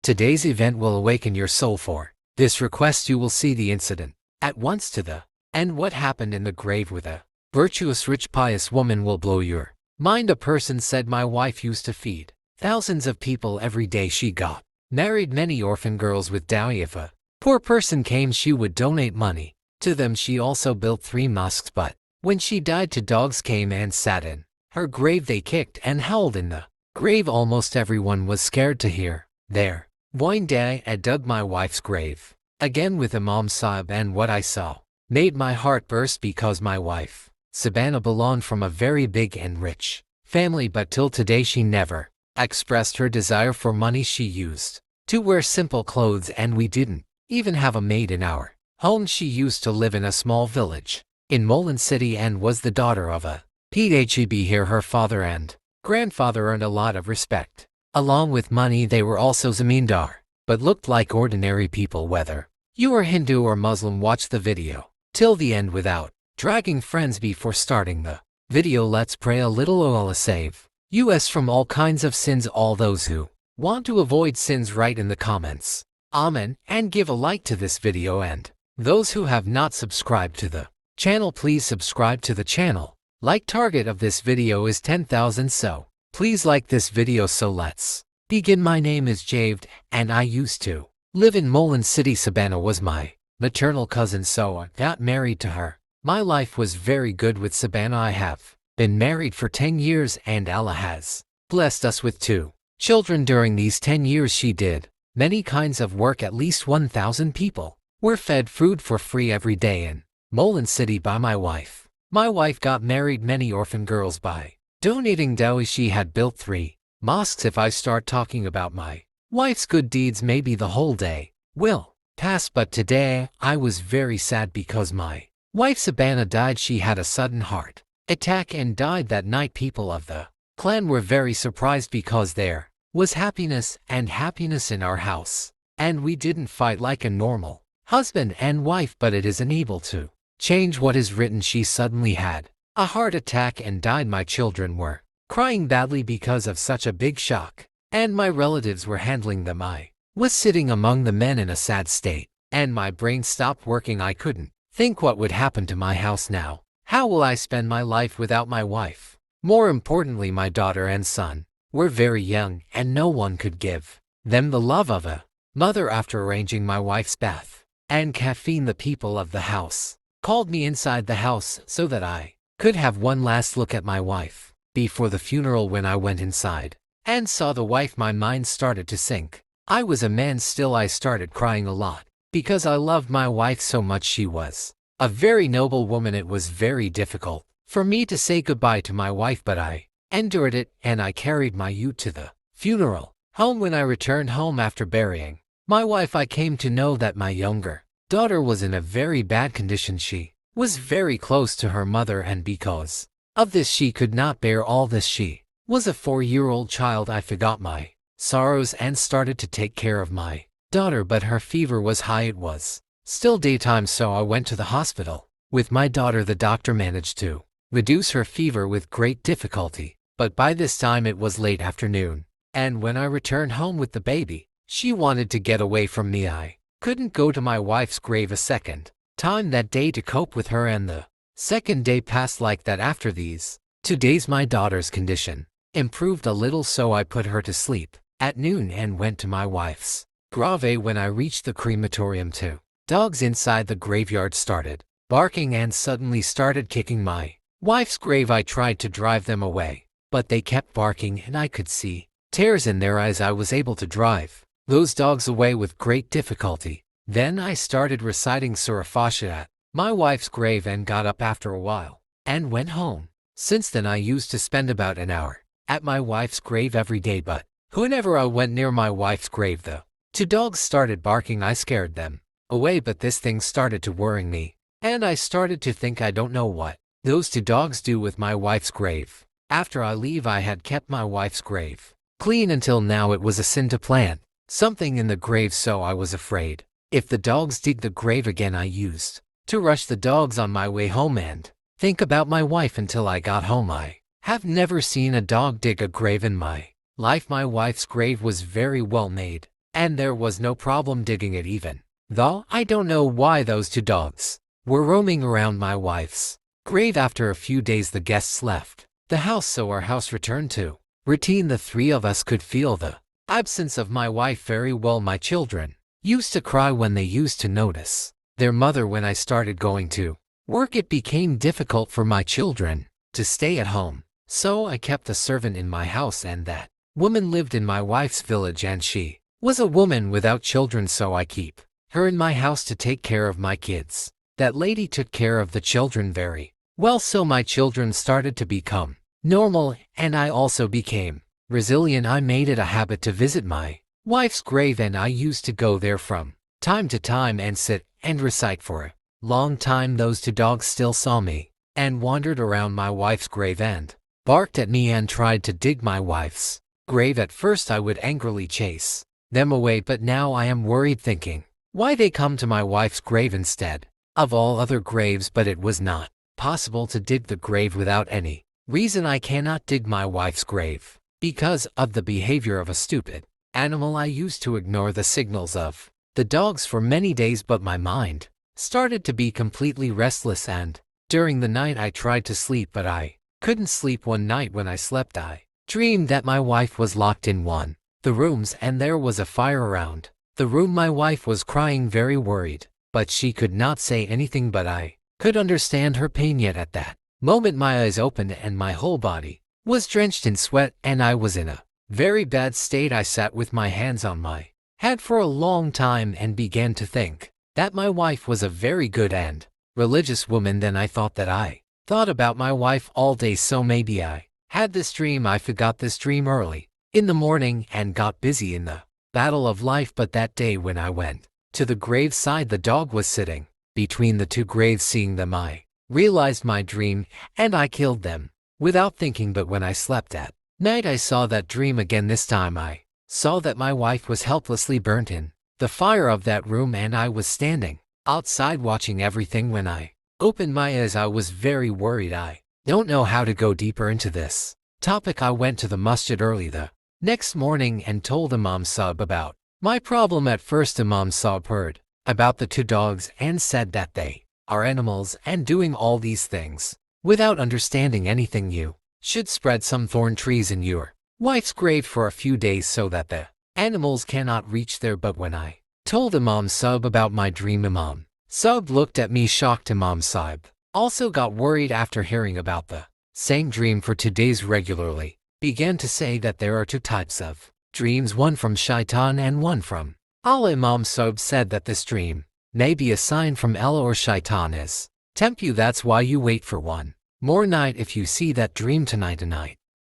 Today's event will awaken your soul. For this request you will see the incident at once to the and what happened in the grave with a virtuous rich pious woman will blow your mind. A person said, my wife used to feed thousands of people every day. She got married many orphan girls with dowry. If a poor person came, she would donate money to them. She also built 3 mosques, but when she died, 2 dogs came and sat in her grave. They kicked and howled in the grave. Almost everyone was scared to hear their one day I dug my wife's grave again with Imam Sahib, and what I saw made my heart burst, because my wife, Sabana, belonged from a very big and rich family, but till today she never expressed her desire for money. She used to wear simple clothes, and we didn't even have a maid in our home. She used to live in a small village in Molan City and was the daughter of a PhD. Here her father and grandfather earned a lot of respect. Along with money, they were also zamindar, but looked like ordinary people. Whether you are Hindu or Muslim, watch the video till the end without dragging friends. Before starting the video, let's pray a little. O Allah, save us from all kinds of sins. All those who want to avoid sins, write in the comments Amen, and give a like to this video. And those who have not subscribed to the channel, please subscribe to the channel. Like target of this video is 10,000, so please like this video. So let's begin. My name is Javed, and I used to live in Molan City. Sabana was my maternal cousin, so I got married to her. My life was very good with Sabana. I have been married for 10 years, and Allah has blessed us with 2 children. During these 10 years she did many kinds of work. At least 1,000 people were fed food for free every day in Molan City by my wife. My wife got married many orphan girls by donating dowry. She had built 3 mosques. If I start talking about my wife's good deeds, maybe the whole day will pass, but today I was very sad because my wife Sabana died. She had a sudden heart attack and died that night. People of the clan were very surprised because there was happiness in our house, and we didn't fight like a normal husband and wife, but it isn't able to change what is written. She suddenly had a heart attack and died. My children were crying badly because of such a big shock, and my relatives were handling them. I was sitting among the men in a sad state, and my brain stopped working. I couldn't think what would happen to my house now. How will I spend my life without my wife? More importantly, my daughter and son were very young, and no one could give them the love of a mother. After arranging my wife's bath and caffeine, the people of the house called me inside the house so that I could have one last look at my wife before the funeral. When I went inside and saw the wife, my mind started to sink. I was a man still. I started crying a lot because I loved my wife so much. She was a very noble woman. It was very difficult for me to say goodbye to my wife, but I endured it, and I carried my youth to the funeral home. When I returned home after burying my wife, I came to know that my younger daughter was in a very bad condition. She was very close to her mother, and because of this she could not bear all this. She was a 4-year-old child. I forgot my sorrows and started to take care of my daughter, but her fever was high. It was still daytime, so I went to the hospital with my daughter. The doctor managed to reduce her fever with great difficulty, but by this time it was late afternoon, and when I returned home with the baby, she wanted to get away from me. I couldn't go to my wife's grave a second time that day to cope with her, and the second day passed like that. After these 2 days, my daughter's condition improved a little, so I put her to sleep at noon and went to my wife's grave. When I reached the crematorium, 2 dogs inside the graveyard started barking and suddenly started kicking my wife's grave. I tried to drive them away, but they kept barking, and I could see tears in their eyes. I was able to drive those dogs away with great difficulty. Then I started reciting Surah Fatiha at my wife's grave and got up after a while and went home. Since then I used to spend about an hour at my wife's grave every day, but whenever I went near my wife's grave, the 2 dogs started barking. I scared them away, but this thing started to worry me, and I started to think, I don't know what those 2 dogs do with my wife's grave. After I leave, I had kept my wife's grave clean until now. It was a sin to plant something in the grave, so I was afraid if the dogs dig the grave again. I used to rush the dogs on my way home and think about my wife until I got home. I have never seen a dog dig a grave in my life. My wife's grave was very well made. and there was no problem digging it even. Though I don't know why those 2 dogs were roaming around my wife's grave. After a few days the guests left the house, so our house returned to routine. The 3 of us could feel the absence of my wife very well. My children used to cry when they used to notice their mother. When I started going to work, it became difficult for my children to stay at home. So I kept a servant in my house, and that woman lived in my wife's village, and she was a woman without children, so I keep her in my house to take care of my kids. That lady took care of the children very well, so my children started to become normal, and I also became resilient. I made it a habit to visit my wife's grave, and I used to go there from time to time and sit and recite for a long time. Those 2 dogs still saw me and wandered around my wife's grave and barked at me and tried to dig my wife's grave. At first I would angrily chase them away, but now I am worried, thinking why they come to my wife's grave instead of all other graves. But it was not possible to dig the grave without any reason. I cannot dig my wife's grave because of the behavior of a stupid animal. I used to ignore the signals of the dogs for many days, but my mind started to be completely restless, and during the night I tried to sleep, but I couldn't sleep. One night when I slept, I dreamed that my wife was locked in one the rooms, and there was a fire around the room. My wife was crying, very worried, but she could not say anything, but I could understand her pain. Yet at that moment my eyes opened and my whole body was drenched in sweat, and I was in a very bad state. I sat with my hands on my head for a long time and began to think that my wife was a very good and religious woman. Then I thought that I thought about my wife all day, so maybe I had this dream. I forgot this dream early in the morning and got busy in the battle of life. But that day when I went to the graveside, the dog was sitting between the 2 graves. Seeing them, I realized my dream and I killed them without thinking. But when I slept at night, I saw that dream again. This time I saw that my wife was helplessly burnt in the fire of that room, and I was standing outside watching everything. When I opened my eyes, I was very worried. I don't know how to go deeper into this topic. I went to the masjid early the next morning and told Imam Sahib about my problem. At first Imam Sahib heard about the 2 dogs and said that they are animals, and doing all these things without understanding anything. You should spread some thorn trees in your wife's grave for a few days so that the animals cannot reach there. But when I told Imam Sahib about my dream, Imam Sahib looked at me shocked. Imam Sahib also got worried after hearing about the same dream for 2 days regularly. Began to say that there are 2 types of dreams, one from Shaitan and one from Allah. Imam Sahib said that this dream may be a sign from Allah or Shaitan is tempt you. That's why you wait for one more night. If you see that dream tonight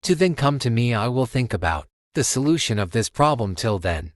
to then come to me. I will think about the solution of this problem. Till then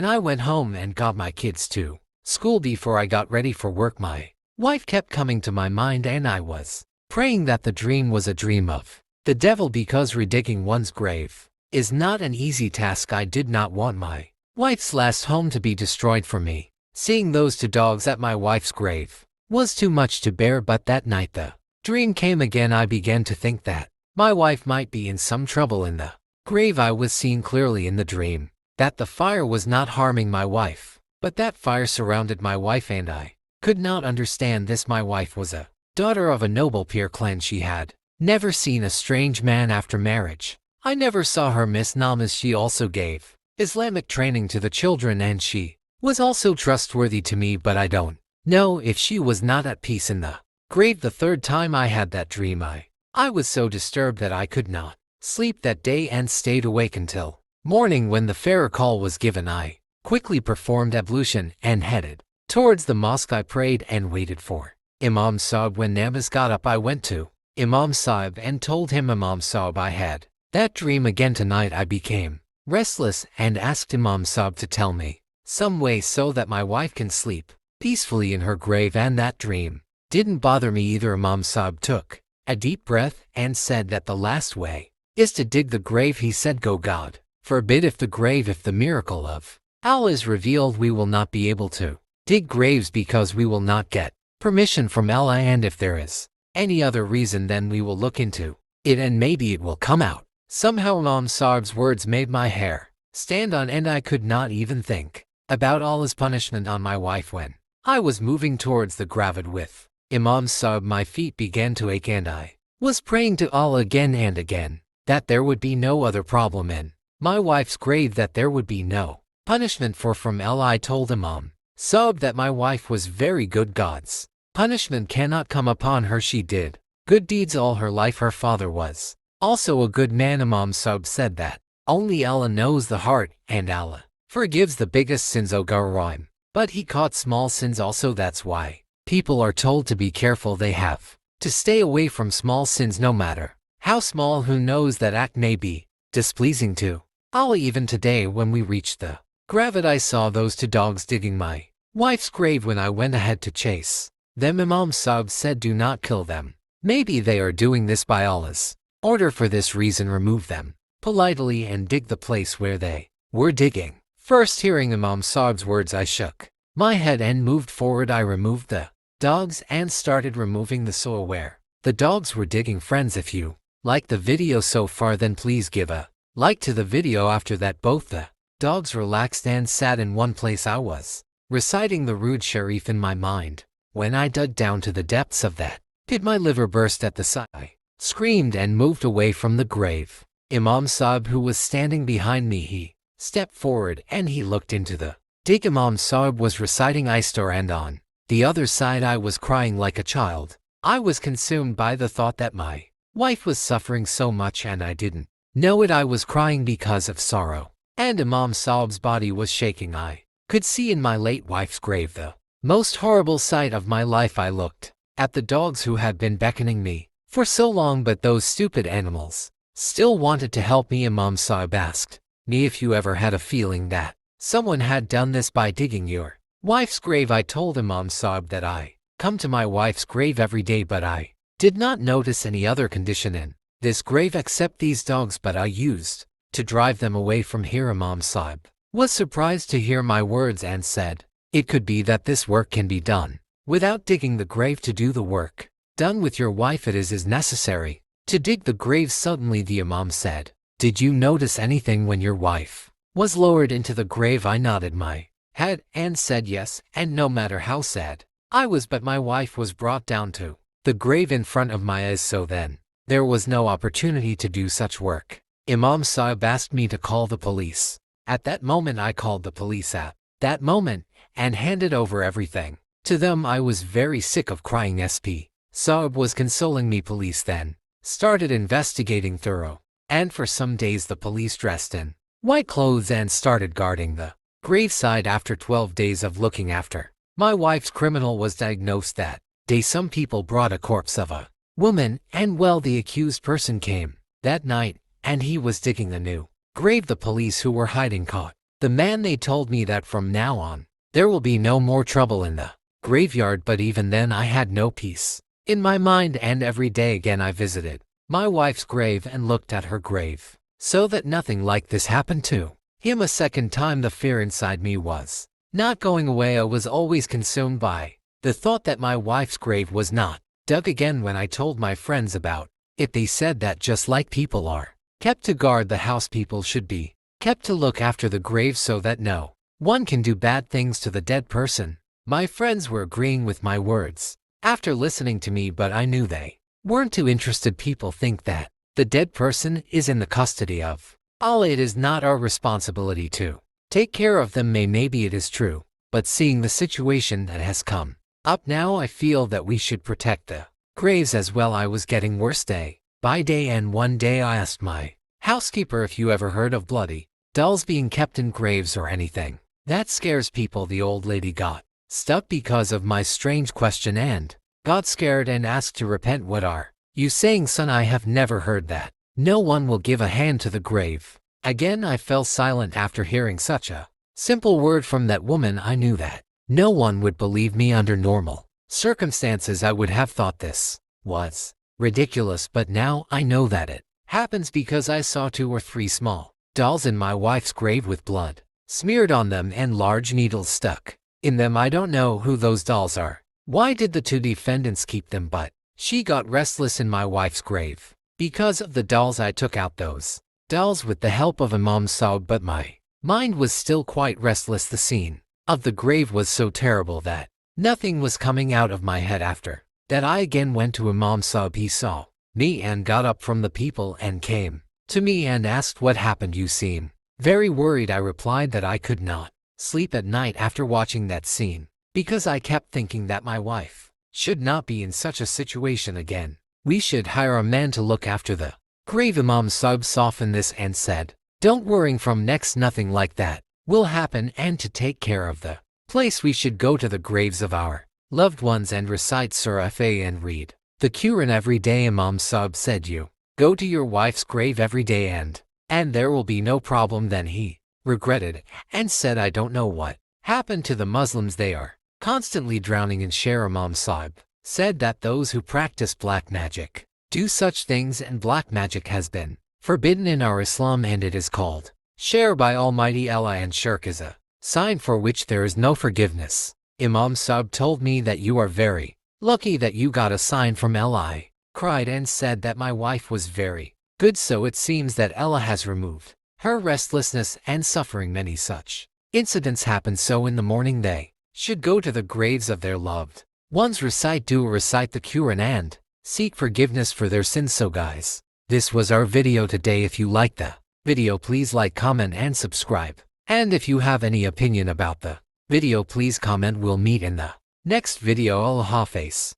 I went home and got my kids to school. Before I got ready for work, my wife kept coming to my mind, and I was praying that the dream was a dream of the devil, because redigging one's grave is not an easy task. I did not want my wife's last home to be destroyed for me. Seeing those 2 dogs at my wife's grave was too much to bear. But that night the dream came again. I began to think that my wife might be in some trouble in the grave. I was seeing clearly in the dream that the fire was not harming my wife, but that fire surrounded my wife, and I could not understand this. My wife was a daughter of a noble Peer clan. She had never seen a strange man after marriage. I never saw her miss namaz. She also gave Islamic training to the children, and she was also trustworthy to me. But I don't know if she was not at peace in the grave. The 3rd time I had that dream, I was so disturbed that I could not sleep that day and stayed awake until morning. When the Fajr call was given, I quickly performed ablution and headed towards the mosque. I prayed and waited for Imam Sahib. When namaz got up, I went to Imam Sahib and told him, Imam Sahib, I had that dream again tonight. I became restless and asked Imam Sahib to tell me some way so that my wife can sleep peacefully in her grave, and that dream didn't bother me either. Imam Sahib took a deep breath and said that the last way is to dig the grave. He said, "Go God forbid, if the miracle of Allah is revealed, we will not be able to dig graves because we will not get permission from Allah, and if there is any other reason, then we will look into it and maybe it will come out." Somehow Imam Sahib's words made my hair stand on, and I could not even think about Allah's punishment on my wife. When I was moving towards the grave with Imam Saab, my feet began to ache, and I was praying to Allah again and again that there would be no other problem in my wife's grave, that there would be no punishment for from Allah. I told Imam Saab that my wife was very good. God's punishment cannot come upon her. She did good deeds all her life. Her father was also a good man. Imam Saab said that only Allah knows the heart, and Allah forgives the biggest sins, O Garaim. But he caught small sins also. That's why people are told to be careful. They have to stay away from small sins, no matter how small. Who knows that act may be displeasing to Allah. Even today, when we reached the grave, I saw those 2 dogs digging my wife's grave. When I went ahead to chase them, Imam Saab said, do not kill them. Maybe they are doing this by Allah's order. For this reason, remove them politely and dig the place where they were digging. First hearing Imam Saab's words, I shook my head and moved forward. I removed the dogs and started removing the soil where the dogs were digging. Friends, if you like the video so far, then please give a like to the video. After that, both the dogs relaxed and sat in one place. I was reciting the Rood Sharif in my mind. When I dug down to the depths of that pit, my liver burst at the sight. I screamed and moved away from the grave. Imam Saab, who was standing behind me, he stepped forward and he looked into the dig. Imam Saab was reciting Istar, and on the other side I was crying like a child. I was consumed by the thought that my wife was suffering so much, and I didn't know it. I was crying because of sorrow, and Imam Saab's body was shaking. I could see in my late wife's grave the most horrible sight of my life. I looked at the dogs who had been beckoning me for so long, but those stupid animals still wanted to help me. Imam Saab asked me if you ever had a feeling that someone had done this by digging your wife's grave. I told Imam Saab that I come to my wife's grave every day, but I did not notice any other condition in this grave except these dogs, but I used to drive them away from here. Imam Saab was surprised to hear my words and said, it could be that this work can be done without digging the grave. To do the work done with your wife, it is necessary to dig the grave. Suddenly the Imam said, did you notice anything when your wife was lowered into the grave? I nodded my head and said yes, and no matter how sad I was, but my wife was brought down to the grave in front of my eyes, so then there was no opportunity to do such work. Imam Saab asked me to call the police. At that moment I called the police at that moment and handed over everything to them. I was very sick of crying. SP Saab was consoling me. Police then started investigating thorough, and for some days the police dressed in white clothes and started guarding the graveside. After 12 days of looking after my wife's criminal was diagnosed that day, some people brought a corpse of a woman, and well, the accused person came that night and he was digging a new grave. The police who were hiding caught the man. They told me that from now on there will be no more trouble in the graveyard, but even then I had no peace in my mind, and every day again I visited my wife's grave and looked at her grave so that nothing like this happened to him a second time. The fear inside me was not going away. I was always consumed by the thought that my wife's grave was not dug again. When I told my friends about it, they said that just like people are kept to guard the house, people should be kept to look after the grave so that no one can do bad things to the dead person. My friends were agreeing with my words after listening to me, but I knew they weren't too interested. People think that the dead person is in the custody of Allah. It is not our responsibility to take care of them. Maybe it is true, but seeing the situation that has come up now, I feel that we should protect the graves as well. I was getting worse day by day, and one day I asked my housekeeper if you ever heard of bloody dolls being kept in graves or anything that scares people. The old lady got stuck because of my strange question and got scared and asked to repent. What are you saying, son? I have never heard that. No one will give a hand to the grave. Again I fell silent after hearing such a simple word from that woman. I knew that no one would believe me. Under normal circumstances I would have thought this was ridiculous, but now I know that it happens because I saw 2 or 3 small dolls in my wife's grave with blood smeared on them and large needles stuck in them. I don't know who those dolls are. Why did the 2 defendants keep them? But she got restless in my wife's grave because of the dolls. I took out those dolls with the help of Imam Saab, but my mind was still quite restless. The scene of the grave was so terrible that nothing was coming out of my head. After that I again went to Imam Sahib. He saw me and got up from the people and came to me and asked what happened. You seem very worried. I replied that I could not sleep at night after watching that scene because I kept thinking that my wife should not be in such a situation again. We should hire a man to look after the grave. Imam Sahib softened this and said, "Don't worry, from next nothing like that will happen, and to take care of the place we should go to the graves of our loved ones and recite Surah Fa and read the Quran every day." Imam Sahib said, "You go to your wife's grave every day and there will be no problem." Then he regretted and said, "I don't know what happened to the Muslims. They are constantly drowning in share." Imam Sahib said that those who practice black magic do such things, and black magic has been forbidden in our Islam, and it is called share by Almighty Allah, and shirk is a sign for which there is no forgiveness. Imam Sahib told me that you are very lucky that you got a sign from Allah. I cried and said that my wife was very good, so it seems that Allah has removed her restlessness and suffering. Many such incidents happen, so in the morning they should go to the graves of their loved ones, recite the Quran and seek forgiveness for their sins. So guys, this was our video today. If you liked the video, please like, comment and subscribe. And if you have any opinion about the video, please comment. We'll meet in the next video. Allah Hafiz.